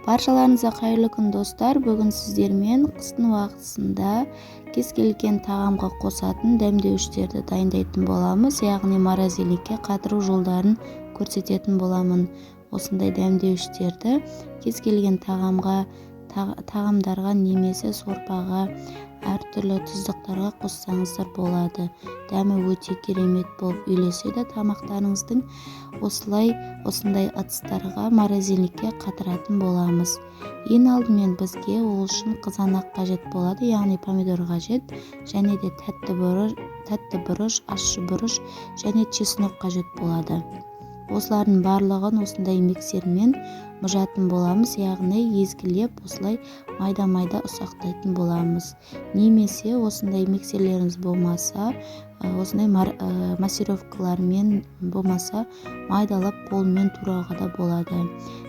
Баршаларыңызға қайырлы күн достар. Бүгін сіздермен қыстың уақытысында кез келген тағамға қосатын дәмдеуіштерді дайындайтын боламыз, яғни морозильникке қатыру жолдарын көрсететін боламын. Осындай дәмдеуіштерді кез келген тағамдарға немесе сорпаға, әртүрлі тұздықтарға қоссаңыздар болады. Дәмі өте керемет болып үйлеседі тамақтарыңыздың. Осындай ыдыстарға морозильникке қатыратын боламыз. Ең алдымен бізге ол үшін қызанақ қажет болады, яғни помидор қажет, және де тәтті бұрыш, ащы бұрыш және чеснок қажет болады. Осылардың барлығын осындай миксермен мұжатын боламыз, яғни езгілеп осылай майда ұсақтайтын боламыз. Немесе осындай миксерлеріңіз болмаса, осындай массировкалармен болмаса, майдалап қолмен турауға да болады.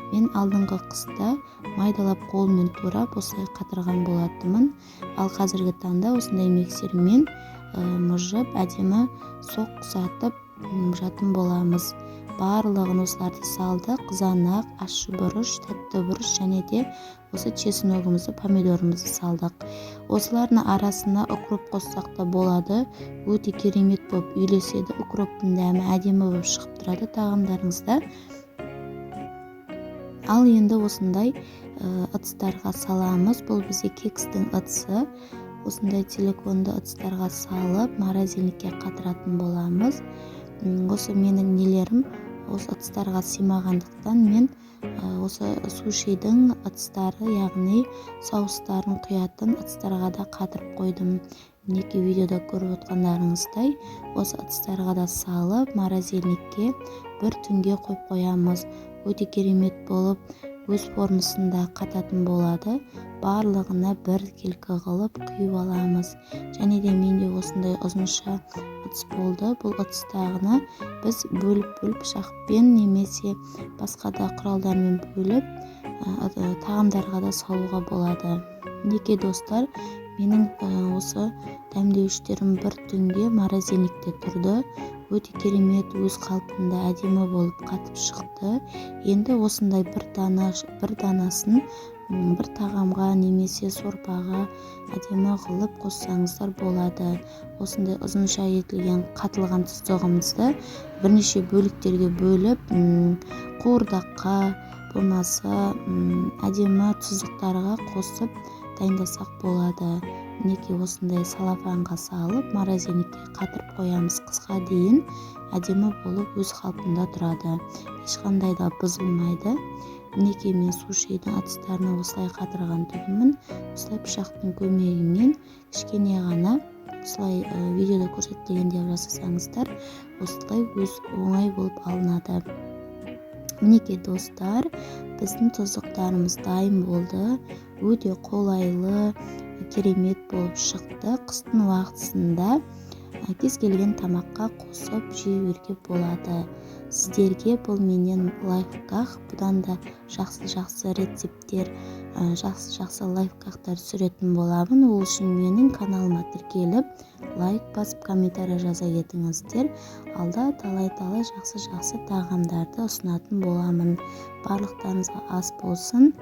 Мен алдыңғы қыста майдалап қолмен турап осылай қатырған болатынмын, ал қазіргі таңда осындай миксермен мұжып, әдемі соқсатып мұжатын боламыз. Барлығын осыларды салды, қызанақ, ащы бұрыш, тәтті бұрыш және де осы чесногымызды, помидорымызды салдық. Осылардың арасына укроп қоссақ та болады. Өте керемет болып үйлеседі. Укроптың дәмі әдемі болып шығып тұрады тағамдарыңызда. Ал енді осындай ыдыстарға саламыз. Бұл бізге кекстің ыдысы. Осындай силиконды ыдыстарға салып, морозильникке қатыратын боламыз. Осы менің нелерім осы ыдыстарға сыймағандықтан мен осы сушидің ыдыстары, яғни соустарын құятын ыдыстарға да қатырып қойдым. Мінекей видеода көріп отқандарыңыздай, осы ыдыстарға да салып, морозильникке бір түнге қойып қоямыз. Өте керемет болып, өз формасында қататын болады. Барлығына біркелкі қылып құйып аламыз. Және де менде осындай ұзынша ыдыс болды. Бұл ыдыстағыны біз бөліп пышақпен немесе басқа да құралдармен бөліп тағамдарға да салуға болады. Мінекей достар, менің осы дәмдеуіштерім бір түнге морозильникте тұрды. Өте керемет, өз қалпында әдемі болып қатып шықты. Енді осындай бір данасын бір тағамға немесе сорпаға әдемі қылып қоссаңыздар болады. Осындай ұзынша етілген қатылған тұздығымызды бірнеше бөліктерге бөліп, қуырдаққа болмаса әдемі тұздықтарға қосып дайындасақ болады. Мінекей осындай салафанға салып, морозильникке қатырып қоямыз қысқа дейін. Әдемі болып өз қалпында тұрады. Ешқандай да бұзылмайды. Мінекей мен сушидің ыдыстарына осылай қатырған түгімін. Осылай пышақтың көмегімен кішкене ғана осылай видеода көрсетілгендей жасасаңыздар, осылай өз оңай болып алынады. Мінекей достар, біздің тұздықтарымыз дайын болды. Өте қолайлы, керемет болып шықты. Қыстың уақытысында кез келген тамаққа қосып жеуге болады. Сіздерге бұл менен лайфхак, бұдан да жақсы рецепттер, жақсы лайфхактар түсіретін боламын. Ол үшін менің каналыма тіркеліп, лайк басып, комментарий жаза кетіңіздер. Алда талай жақсы тағамдарды ұсынатын боламын. Барлықтарыңызға ас болсын.